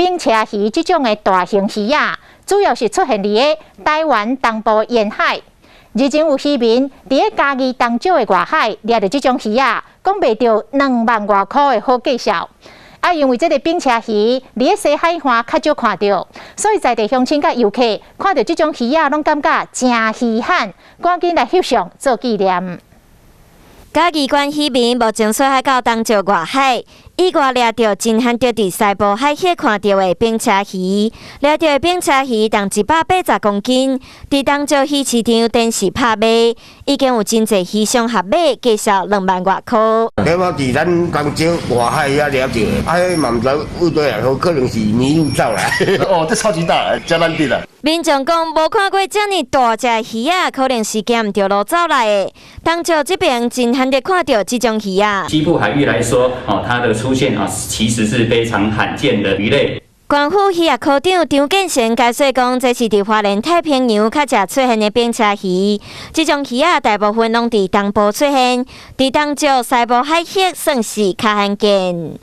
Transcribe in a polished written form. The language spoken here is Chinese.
冰车鱼这种的大型鱼啊，主要是出现伫个台湾东部沿海。日前有渔民伫个嘉义东石的外海掠到这种鱼啊，讲卖到2万外块的好价钱。啊，因为这个冰车鱼伫个西海岸较少看到，所以在地乡亲甲游客看到这种鱼啊，拢感觉真稀罕，赶紧来翕相做纪念。嘉义县渔民目前所海到东石外海，意外掠到真罕得伫西部海遐看到的冰车鱼，掠到的冰车鱼重180公斤，伫东石鱼市场电视拍卖，已经有真侪鱼商合买，价销2万外块。迄我伫咱东石外海遐掠到的，迄嘛唔知为倒来，可能是迷路走来。哦，这超级大，加难地的。民众讲无看过遮尔大只鱼啊，可能是捡唔到路走来的。东石这边真罕得看到这种鱼啊。西部海域来说，它的出现其实是非常罕见的鱼类。县府渔业科长张建成解释讲，这是伫花莲太平洋较常出现的冰车鱼。这种鱼啊，大部分拢伫东部出现，伫东石西部海域算是较罕见。